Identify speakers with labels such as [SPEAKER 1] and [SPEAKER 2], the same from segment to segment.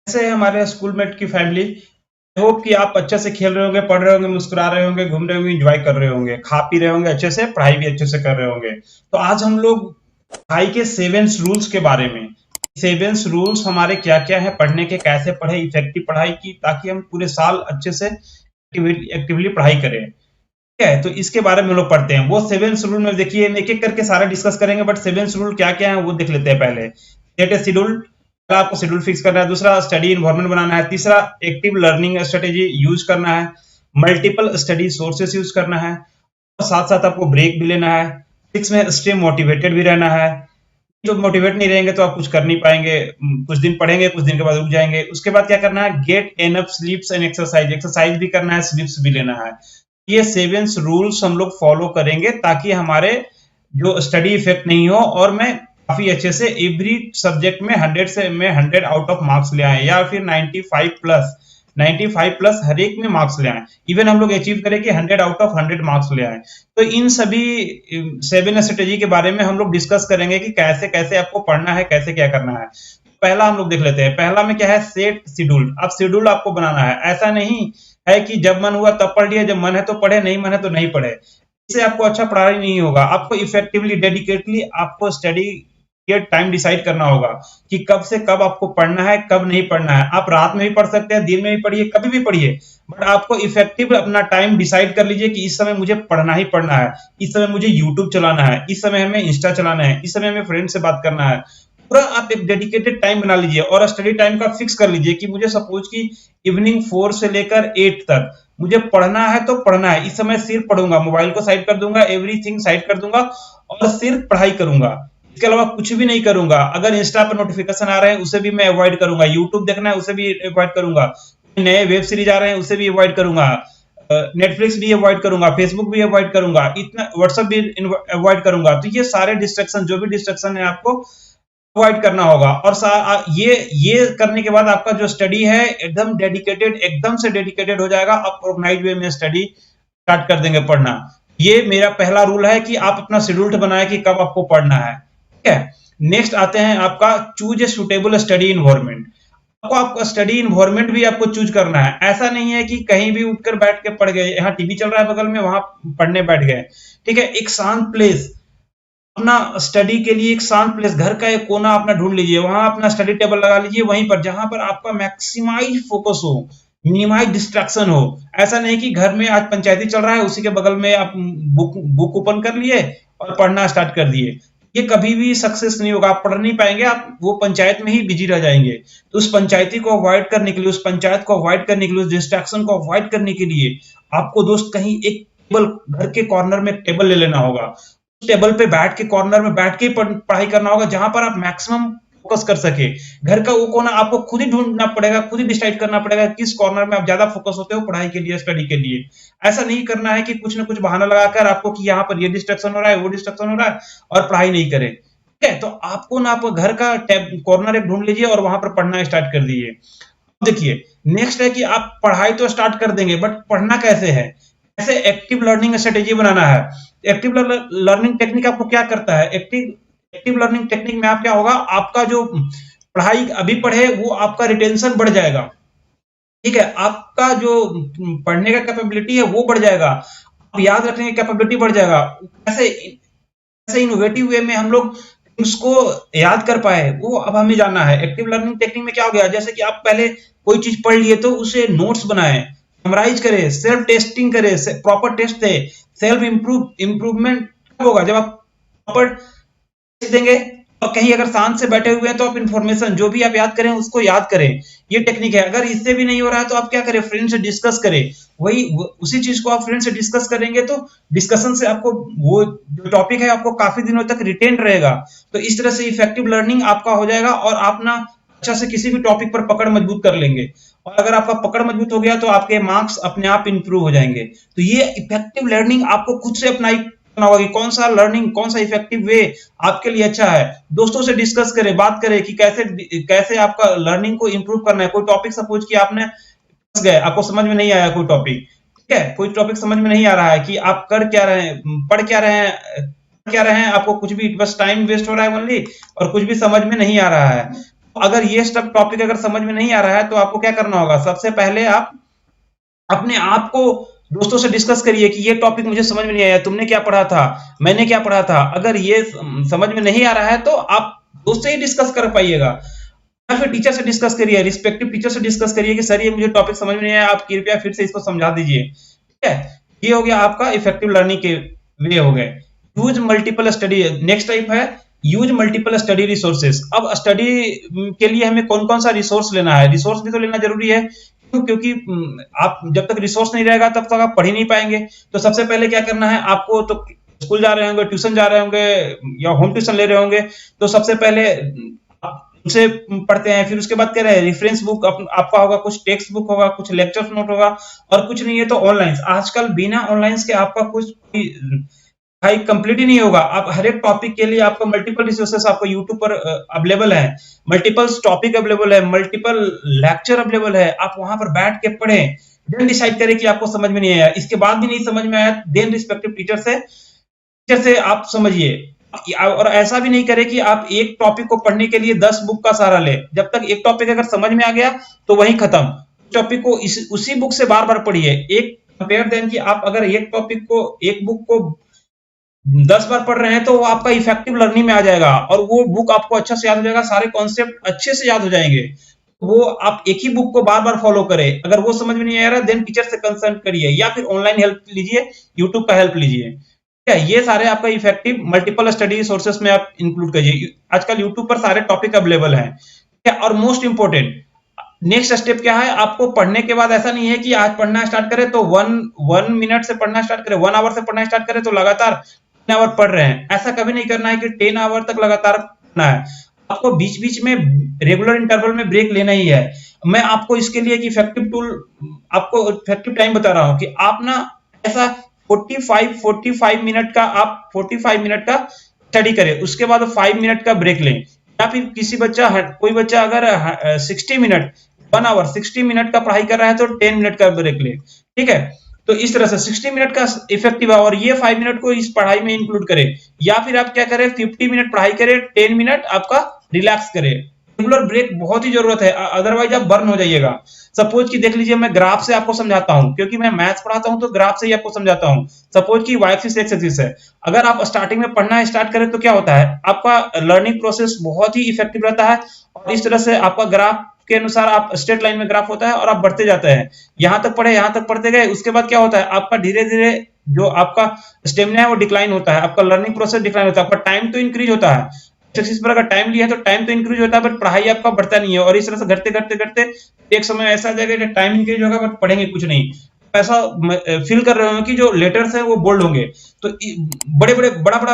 [SPEAKER 1] कैसे है हमारे स्कूलमेट की फैमिली? होप कि आप अच्छे से खेल रहे होंगे, पढ़ रहे होंगे, मुस्कुरा रहे होंगे, घूम रहे होंगे, एंजॉय कर रहे होंगे, खा पी रहे होंगे अच्छे से, पढ़ाई भी अच्छे से कर रहे होंगे। तो आज हम लोग पढ़ाई के 7 रूल्स के बारे में, 7 रूल्स हमारे क्या क्या है, पढ़ने के, कैसे पढ़े, इफेक्टिव पढ़ाई की, ताकि हम पूरे साल अच्छे से एक्टिवली पढ़ाई करें। ठीक है, तो इसके बारे में हम लोग पढ़ते हैं। वो 7 रूल में देखिए, एक एक करके सारा डिस्कस करेंगे, बट 7 रूल क्या क्या है वो देख लेते हैं पहले। सेट ए शेड्यूल, आपको शेड्यूल फिक्स करना है। दूसरा, स्टडी इन्वायरमेंट बनाना है। तीसरा, एक्टिव लर्निंग स्ट्रेटेजी यूज करना है। मल्टीपल स्टडी सोर्सेस यूज करना है, और साथ साथ आपको ब्रेक भी लेना है। 6 में स्टे मोटिवेटेड भी रहना है। तो मोटिवेट नहीं रहेंगे तो आप कुछ कर नहीं पाएंगे, कुछ दिन पढ़ेंगे, कुछ दिन के बाद रुक जाएंगे। उसके बाद क्या करना है, get enough स्लीप्स and exercise, exercise भी करना है, स्लीप्स भी लेना है। ये 7 रूल्स हम लोग फॉलो करेंगे ताकि हमारे जो स्टडी इफेक्ट नहीं हो, और मैं काफी अच्छे से एवरी सब्जेक्ट में 100 आउट ऑफ मार्क्स ले आए, या फिर 95 प्लस हर एक में मार्क्स ले आए। इवन हम लोग अचीव करें कि 100 आउट ऑफ 100 मार्क्स ले आए। तो इन सभी 7 स्ट्रेटेजी के बारे में हम लोग डिस्कस करेंगे कि कैसे कैसे आपको पढ़ना है, कैसे क्या करना है। पहला हम लोग देख लेते हैं। पहला में क्या है, सेट शेड्यूल। अब शेड्यूल आपको बनाना है, ऐसा नहीं है कि जब मन हुआ तब पढ़ लिया, जब मन है तो पढ़े, नहीं मन है तो नहीं पढ़े। इससे आपको अच्छा पढ़ाई नहीं होगा। आपको इफेक्टिवली, डेडिकेटली आपको स्टडी के टाइम डिसाइड करना होगा कि कब से कब आपको पढ़ना है, कब नहीं पढ़ना है। आप रात में भी पढ़ सकते हैं, दिन में भी पढ़िए, कभी भी पढ़िए, बट आपको इफेक्टिव अपना टाइम डिसाइड कर लीजिए कि इस समय मुझे पढ़ना ही पढ़ना है, इस समय मुझे यूट्यूब चलाना है, इस समय हमें इंस्टा चलाना है, इस समय हमें फ्रेंड से बात करना है। पूरा आप एक डेडिकेटेड टाइम बना लीजिए, और स्टडी टाइम का फिक्स कर लीजिए कि मुझे सपोज की इवनिंग 4 से लेकर 8 तक मुझे पढ़ना है तो पढ़ना है। इस समय सिर्फ पढ़ूंगा, मोबाइल को साइड कर दूंगा, एवरीथिंग साइड कर दूंगा, और सिर्फ पढ़ाई करूंगा। इसके अलावा कुछ भी नहीं करूंगा। अगर इंस्टा पर नोटिफिकेशन आ रहे हैं उसे भी मैं अवॉइड करूंगा, यूट्यूब देखना है उसे भी अवॉइड करूंगा, नए वेब सीरीज आ रहे हैं उसे भी अवॉइड करूंगा, नेटफ्लिक्स भी अवॉइड करूंगा, फेसबुक भी अवॉइड करूंगा, इतना व्हाट्सएप भी अवॉइड करूंगा। तो ये सारे डिस्ट्रक्शन, जो भी डिस्ट्रक्शन है, आपको अवॉइड करना होगा। और ये करने के बाद आपका जो स्टडी है एकदम डेडिकेटेड, एकदम से डेडिकेटेड हो जाएगा। आप ऑर्गेनाइज वे में स्टडी स्टार्ट कर देंगे पढ़ना। ये मेरा पहला रूल है कि आप अपना शेड्यूल बनाए कि कब आपको पढ़ना है। ठीक है, नेक्स्ट आते हैं आपका, choose a suitable study environment. आपका स्टडी इन्वायरमेंट भी आपको चूज करना है। ऐसा नहीं है कि कहीं भी उठकर बैठ के पढ़ गए, यहाँ टीवी चल रहा है बगल में, वहां पढ़ने बैठ गए। ठीक है, एक शांत प्लेस, अपना स्टडी के लिए एक शांत प्लेस, घर का एक कोना अपना ढूंढ लीजिए, वहां अपना स्टडी टेबल लगा लीजिए, वहीं पर जहां पर आपका मैक्सिमाइज फोकस हो, मिनिमाइज डिस्ट्रैक्शन हो। ऐसा नहीं कि घर में आज पंचायती चल रहा है, उसी के बगल में आप बुक बुक ओपन कर लिए और पढ़ना स्टार्ट कर दिए। ये कभी भी सक्सेस नहीं होगा, आप पढ़ नहीं पाएंगे, आप वो पंचायत में ही बिजी रह जाएंगे। तो उस पंचायती को अवॉइड करने के लिए, उस पंचायत को अवॉइड करने के लिए, उस डिस्ट्रैक्शन को अवॉइड करने के लिए आपको दोस्त कहीं एक टेबल, घर के कॉर्नर में टेबल ले लेना होगा। टेबल पे बैठ के, कॉर्नर में बैठ के पढ़ाई करना होगा, जहां पर आप मैक्सिमम फोकस कर सके। घर का वो कोना आपको खुद ही ढूंढना पड़ेगा, खुद ही डिसाइड करना पड़ेगा किस कॉर्नर में आप ज्यादा फोकस होते हो पढ़ाई के लिए, स्टडी के लिए। ऐसा नहीं करना है कि कुछ ना कुछ बहाना लगाकर आपको कि यहाँ पर ये डिस्ट्रक्शन हो रहा है, वो डिस्ट्रक्शन हो रहा है, और पढ़ाई नहीं करें। ठीक है, तो आपको ना, आप घर का कॉर्नर एक ढूंढ लीजिए और वहां पर पढ़ना स्टार्ट कर दीजिए। देखिए, नेक्स्ट है कि आप पढ़ाई तो स्टार्ट कर देंगे, बट पढ़ना कैसे है, कैसे एक्टिव लर्निंग स्ट्रेटेजी बनाना है। एक्टिव लर्निंग टेक्निक आपको क्या करता है, एक्टिव लर्निंग टेक्निक में आप क्या होगा, आपका जो पढ़ाई अभी पढ़े वो आपका रिटेंशन बढ़ जाएगा। ठीक है, आपका जो पढ़ने का कैपेबिलिटी है वो बढ़ जाएगा, आप याद रखने की कैपेबिलिटी बढ़ जाएगा। कैसे, कैसे इनोवेटिव वे में हम लोग उसको याद कर पाए, वो अब हमें जानना है। एक्टिव लर्निंग टेक्निक में क्या हो गया, जैसे कि आप पहले कोई चीज पढ़ लिए तो उसे नोट्स बनाए, समराइज करें, सेल्फ टेस्टिंग करें, प्रॉपर टेस्ट दे। सेल्फ इम्प्रूवमेंट कब होगा, जब आप प्रॉपर टेस्ट देंगे। और कहीं अगर शांत से बैठे हुए हैं तो आप इंफॉर्मेशन जो भी आप याद करें उसको याद करें, ये टेक्निक है। अगर इससे भी नहीं हो रहा है तो आप क्या करें, फ्रेंड से डिस्कस करें। उसी चीज को आप फ्रेंड से डिस्कस करेंगे तो डिस्कशन से आपको वो जो टॉपिक है आपको काफी दिनों तक रिटेन रहेगा। तो इस तरह से इफेक्टिव लर्निंग आपका हो जाएगा, और आप ना अच्छा से किसी भी टॉपिक पर पकड़ मजबूत कर लेंगे। और अगर आपका पकड़ मजबूत हो गया तो आपके मार्क्स अपने आप इंप्रूव हो जाएंगे। तो ये इफेक्टिव लर्निंग आपको खुद से अपनाई होगा कि कौन सा लर्निंग, कौन सा इफेक्टिव वे आपके लिए अच्छा है। दोस्तों से डिस्कस करें, बात करें कि कैसे कैसे आपका लर्निंग को इंप्रूव करना है। कोई टॉपिक सपोज कि आपने फंस गए, आपको समझ में नहीं आया कोई टॉपिक, ठीक है, कोई टॉपिक समझ में नहीं आ रहा है कि आप कर क्या रहे हैं, पढ़ क्या रहे हैं, आपको कुछ भी, बस टाइम वेस्ट हो रहा है ओनली, और कुछ भी समझ में नहीं आ रहा है। अगर ये सब टॉपिक अगर समझ में नहीं आ रहा है तो आपको क्या करना होगा, सबसे पहले आप अपने आप को दोस्तों से डिस्कस करिए कि ये टॉपिक मुझे समझ में नहीं आया, तुमने क्या पढ़ा था, मैंने क्या पढ़ा था। अगर ये समझ में नहीं आ रहा है तो आप दोस्त से ही डिस्कस कर पाइएगा, या फिर टीचर से डिस्कस करिए, रिस्पेक्टिव टीचर से डिस्कस करिए कि सर ये मुझे टॉपिक समझ में नहीं आया, आप कृपया फिर से इसको समझा दीजिए। ठीक है, ये हो गया आपका इफेक्टिव लर्निंग के वे हो गए। Use multiple study, next type है यूज मल्टीपल स्टडी रिसोर्सेज। अब स्टडी के लिए हमें कौन कौन सा रिसोर्स लेना है, रिसोर्स भी तो लेना जरूरी है, क्योंकि आप जब तक रिसोर्स नहीं रहेगा तब तक आप पढ़ ही नहीं पाएंगे। तो सबसे पहले क्या करना है आपको, तो स्कूल जा रहे होंगे, ट्यूशन जा रहे होंगे या होम ट्यूशन ले रहे होंगे, तो सबसे पहले उसे पढ़ते हैं। फिर उसके बाद कह रहे हैं रेफरेंस बुक आपका होगा, कुछ टेक्स्ट बुक होगा, कुछ लेक्चर नोट होगा, और कुछ नहीं है तो ऑनलाइन। आजकल बिना ऑनलाइन के आपका कुछ भाई कंप्लीट ही नहीं होगा। आप हर एक टॉपिक के लिए आपको मल्टीपल रिसोर्सेस आपको यूट्यूब पर अवेलेबल है, मल्टीपल टॉपिक अवेलेबल है, मल्टीपल लेक्चर अवेलेबल है। आप वहां पर बैठ के पढ़ें, देन डिसाइड करें कि आपको समझ में नहीं आया। इसके बाद भी नहीं समझ में आया, देन रिस्पेक्टिव टीचर से आप समझिए। और ऐसा भी नहीं करें कि आप एक टॉपिक को पढ़ने के लिए 10 बुक का सहारा ले। जब तक एक टॉपिक अगर समझ में आ गया तो वही खत्म, टॉपिक को उसी बुक से बार बार पढ़िए। एक कंपेयर देन कि आप अगर एक टॉपिक को, एक बुक को 10 बार पढ़ रहे हैं तो वो आपका इफेक्टिव लर्निंग में आ जाएगा, और वो बुक आपको अच्छा से याद हो जाएगा, सारे कॉन्सेप्ट अच्छे से याद हो जाएंगे। वो आप एक ही बुक को बार बार फॉलो करें। अगर वो समझ में नहीं आ रहा देन टीचर से कंसल्ट करिए, या फिर ऑनलाइन हेल्प लीजिए, यूट्यूब का हेल्प लीजिए। ठीक है, ये सारे आपका इफेक्टिव मल्टीपल स्टडी सोर्सेस में आप इंक्लूड करिए। आजकल यूट्यूब पर सारे टॉपिक अवेलेबल हैं। ठीक है, और मोस्ट इंपोर्टेंट नेक्स्ट स्टेप क्या है, आपको पढ़ने के बाद ऐसा नहीं है कि आज पढ़ना स्टार्ट करें तो वन मिनट से पढ़ना स्टार्ट करें, 1 आवर से पढ़ना स्टार्ट करें तो लगातार 10 आवर पढ़ रहे हैं। ऐसा कभी नहीं करना है कि 10 आवर तक लगातार पढ़ना है। आपको बीच बीच में रेगुलर इंटरवल में ब्रेक लेना ही है। मैं आपको इसके लिए एक इफेक्टिव टूल, आपको इफेक्टिव टाइम बता रहा हूं कि आप ना ऐसा 45 मिनट का, आप 45 मिनट का स्टडी करें, उसके बाद 5 मिनट का ब्रेक लें। या फिर कोई बच्चा अगर 60 मिनट 1 आवर 60 मिनट का पढ़ाई कर रहा है तो 10 मिनट का ब्रेक ले। ठीक है, तो इस तरह से 60 मिनट का इफेक्टिव है, और ये 5 मिनट को इस पढ़ाई में इंक्लूड करें। या फिर आप क्या करें, 50 मिनट पढ़ाई करें, 10 मिनट आपका रिलैक्स करें। रेगुलर ब्रेक बहुत ही जरूरत है, अदरवाइज आप बर्न हो जाइएगा। सपोज कि देख लीजिए, मैं ग्राफ से आपको समझाता हूं, क्योंकि मैं मैथ्स पढ़ाता हूं तो ग्राफ से ही आपको समझाता हूं। सपोज कि y एक्सिस x एक्सिस है, अगर आप स्टार्टिंग में पढ़ना स्टार्ट करें तो क्या होता है, आपका लर्निंग प्रोसेस बहुत ही इफेक्टिव रहता है, और इस तरह से आपका ग्राफ के अनुसार आप स्ट्रेट लाइन में ग्राफ होता है और आप बढ़ते जाते हैं। यहां तक पढ़े, यहां तक पढ़ते गए, उसके बाद क्या होता है, आपका धीरे धीरे जो आपका स्टेमिना है वो डिक्लाइन होता है, आपका लर्निंग प्रोसेस डिक्लाइन होता है, आपका टाइम तो इंक्रीज होता है। एक्सिस पर अगर टाइम लिया है तो टाइम तो इंक्रीज होता है, बट पढ़ाई आपका बढ़ता नहीं है। और इस तरह से घटते घटते घटते एक समय ऐसा आ जाएगा कि टाइम इंक्रीज होगा बट पढ़ेंगे कुछ नहीं। ऐसा फील कर रहे हो कि जो लेटर्स है वो बोल्ड होंगे, तो बड़े बड़े बड़ा बड़ा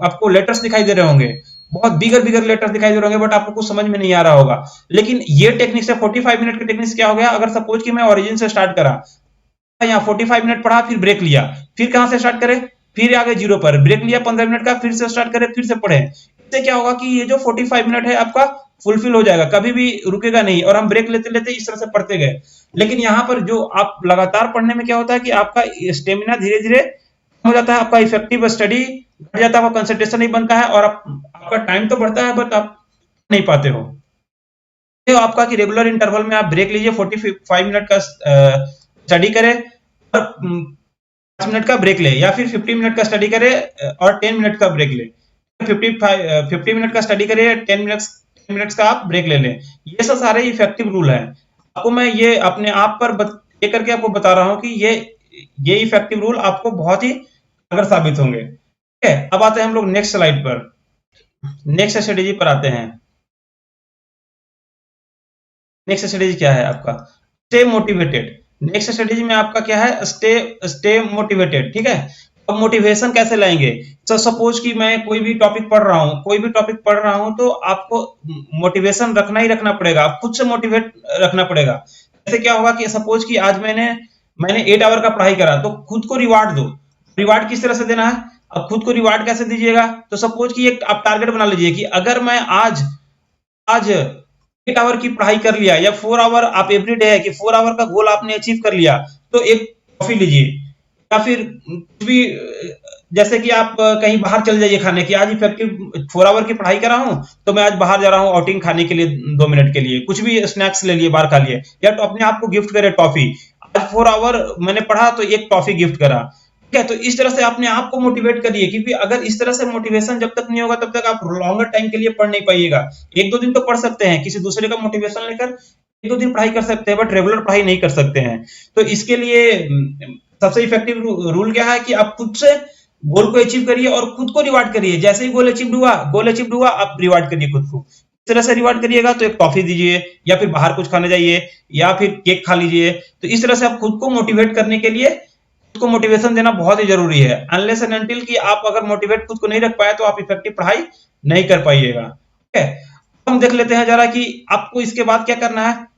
[SPEAKER 1] आपको लेटर्स दिखाई दे रहे होंगे, बहुत बिगर बिगर लेटर्स दिखाई दे रहे होंगे, बट आपको कुछ समझ में नहीं आ रहा होगा। लेकिन ये टेक्निक से 45 मिनट की टेक्निक से क्या हो गया, अगर सपोज कि मैं ओरिजिन से स्टार्ट करा, यहाँ 45 मिनट पढ़ा, फिर ब्रेक लिया, फिर कहां से स्टार्ट करें, फिर आगे जीरो पर ब्रेक लिया 15 मिनट का, फिर से स्टार्ट करें, फिर से पढ़े। इससे क्या होगा कि ये जो 45 मिनट है आपका फुलफिल हो जाएगा, कभी भी रुकेगा नहीं, और हम ब्रेक लेते लेते इस तरह से पढ़ते गए। लेकिन यहाँ पर जो आप लगातार पढ़ने में क्या होता है कि आपका स्टेमिना धीरे धीरे हो जाता है, आपका इफेक्टिव स्टडी बढ़ जाता है, आपका कंसंट्रेशन नहीं बनता है, और आपका टाइम तो बढ़ता है बट आप नहीं पाते हो। तो आपका कि रेगुलर इंटरवल में आप ब्रेक लीजिए, 45 मिनट का स्टडी करें और 5 मिनट का ब्रेक ले, या फिर 50 मिनट का स्टडी करे और 10 मिनट का ब्रेक ले। 50 मिनट का स्टडी करिए, 10 मिनट्स का आप ब्रेक ले लें। ये सब सारे इफेक्टिव रूल हैं। आपको मैं ये अपने आप पर ये करके आपको बता रहा हूं कि ये इफेक्टिव रूल आपको बहुत ही कारगर साबित होंगे। ठीक है, अब आते हैं हम लोग नेक्स्ट स्लाइड पर, नेक्स्ट स्ट्रेटेजी पर आते हैं। नेक्स्ट स्ट्रेटेजी क्या है आपका, स्टे मोटिवेटेड। नेक्स्ट स्ट्रेटेजी में आपका क्या है, स्टे मोटिवेटेड। ठीक है, अब मोटिवेशन कैसे लाएंगे, तो सपोज कि मैं कोई भी टॉपिक पढ़ रहा हूं तो आपको मोटिवेशन रखना ही रखना पड़ेगा, आप खुद से मोटिवेट रखना पड़ेगा। जैसे क्या होगा कि सपोज कि आज मैंने 8 आवर का पढ़ाई करा, तो खुद को रिवार्ड दो। रिवार्ड किस तरह से देना है, अब खुद को रिवार्ड कैसे दीजिएगा, तो सपोज कि एक आप टारगेट बना लीजिए कि अगर मैं आज 8 आवर की पढ़ाई कर लिया, या 4 आवर आप एवरी डे है कि 4 आवर का गोल आपने अचीव कर लिया, तो एक कॉफी लीजिए। या फिर कुछ भी, जैसे कि आप कहीं बाहर चल जाइए खाने की, आज इफेक्टिव 4 आवर की पढ़ाई कर रहा हूँ तो मैं आज बाहर जा रहा हूँ आउटिंग खाने के लिए 2 मिनट के लिए, कुछ भी स्नैक्स ले लिए, बाहर खा लिए, या तो अपने आप को गिफ्ट करे टॉफी। आज 4 आवर मैंने पढ़ा तो एक टॉफी गिफ्ट करा। ठीक है, तो इस तरह से अपने आप को मोटिवेट करिए, क्योंकि अगर इस तरह से मोटिवेशन जब तक नहीं होगा तब तक आप लॉन्गर टाइम के लिए पढ़ नहीं पाइएगा। 1-2 दिन तो पढ़ सकते हैं किसी दूसरे का मोटिवेशन लेकर, 1-2 दिन पढ़ाई कर सकते हैं, बट रेगुलर पढ़ाई नहीं कर सकते हैं। तो इसके लिए सबसे इफेक्टिव रूल क्या है कि आप खुद से गोल को अचीव करिए और खुद को रिवार्ड करिए। जैसे ही गोल अचीव हुआ आप रिवार्ड करिए खुद को। इस तरह से रिवार्ड करिएगा तो एक टॉफी दीजिए, या फिर बाहर कुछ खाने जाइए, या फिर केक खा लीजिए। तो इस तरह से आप खुद को मोटिवेट करने के लिए खुद को मोटिवेशन देना बहुत ही जरूरी है। अनलेस एंड अनटिल कि आप अगर मोटिवेट खुद को नहीं रख पाए तो आप इफेक्टिव पढ़ाई नहीं कर पाइएगा। ठीक है, हम देख लेते हैं जरा कि आपको इसके बाद क्या करना है।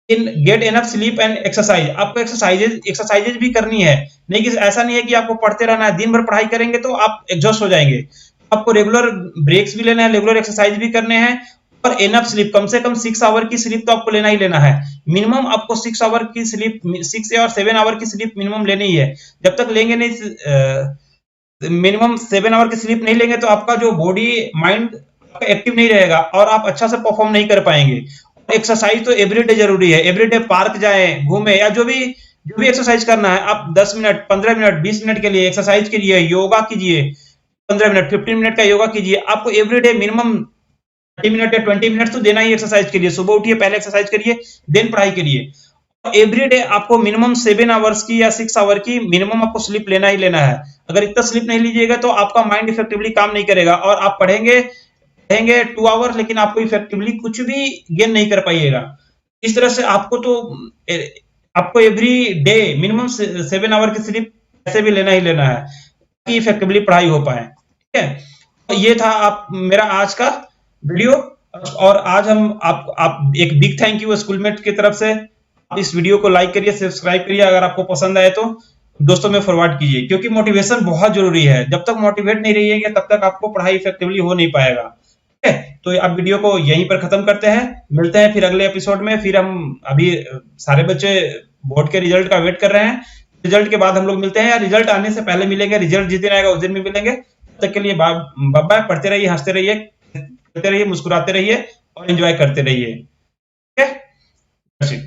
[SPEAKER 1] In get enough sleep and exercise, आपको एक्सरसाइजेज भी करनी है। नहीं कि ऐसा नहीं है कि आपको पढ़ते रहना है, दिन भर पढ़ाई करेंगे तो आप एग्जॉस्ट हो जाएंगे। आपको रेगुलर ब्रेक्स भी लेना है, रेगुलर एक्सरसाइज भी करने हैं, और एनफ स्लीप, कम से कम 6 आवर की स्लीप तो आपको लेना ही लेना है। मिनिमम आपको 6 आवर की स्लीप, 6 और 7 आवर की स्लीप मिनिमम लेनी ही है। जब तक लेंगे नहीं, मिनिमम 7 आवर की स्लीप नहीं लेंगे तो आपका जो बॉडी माइंड एक्टिव नहीं रहेगा और आप अच्छा से परफॉर्म नहीं कर पाएंगे। एक्सरसाइज तो एवरीडे जरूरी है, एवरीडे पार्क जाएं, घूमे, या जो भी एक्सरसाइज करना है, आप 10 मिनट, 15 मिनट, 20 मिनट के लिए एक्सरसाइज कीजिए, योगा कीजिए, 15 मिनट, 15 मिनट का योगा कीजिए। आपको एवरीडे मिनिमम 30 मिनट या 20 मिनट तो देना ही एक्सरसाइज के लिए। सुबह उठिए, पहले एक्सरसाइज करिए, देन पढ़ाई करिए। एवरी डे आपको मिनिमम 7 आवर्स की या 6 आवर की मिनिमम आपको स्लीप लेना ही लेना है। अगर इतना स्लीप नहीं लीजिएगा तो आपका माइंड इफेक्टिवली काम नहीं करेगा, और आप पढ़ेंगे पढ़ेंगे 2 आवर, लेकिन आपको इफेक्टिवली कुछ भी गेन नहीं कर पाइएगा। इस तरह से आपको एवरी डे मिनिमम 7 आवर की स्लीप ऐसे भी लेना ही लेना है कि इफेक्टिवली पढ़ाई हो पाए। ठीक है, तो ये था आप मेरा आज का वीडियो। और आज हम आप एक बिग थैंक यू स्कूलमेट की तरफ से। आप इस वीडियो को लाइक करिए, सब्सक्राइब करिए, अगर आपको पसंद आए तो दोस्तों में फॉरवर्ड कीजिए, क्योंकि मोटिवेशन बहुत जरूरी है। जब तक मोटिवेट नहीं रहिएगा तब तक आपको पढ़ाई इफेक्टिवली हो नहीं पाएगा। ठीक है, तो आप वीडियो को यहीं पर खत्म करते हैं, मिलते हैं फिर अगले एपिसोड में। फिर हम अभी सारे बच्चे बोर्ड के रिजल्ट का वेट कर रहे हैं, रिजल्ट के बाद हम लोग मिलते हैं, या रिजल्ट आने से पहले मिलेंगे, रिजल्ट जिस दिन आएगा उस दिन भी मिलेंगे। तब तक के लिए बाय बाय, पढ़ते रहिए, हंसते रहिए, करते रहिए, मुस्कुराते रहिए और एंजॉय करते रहिए। ठीक है।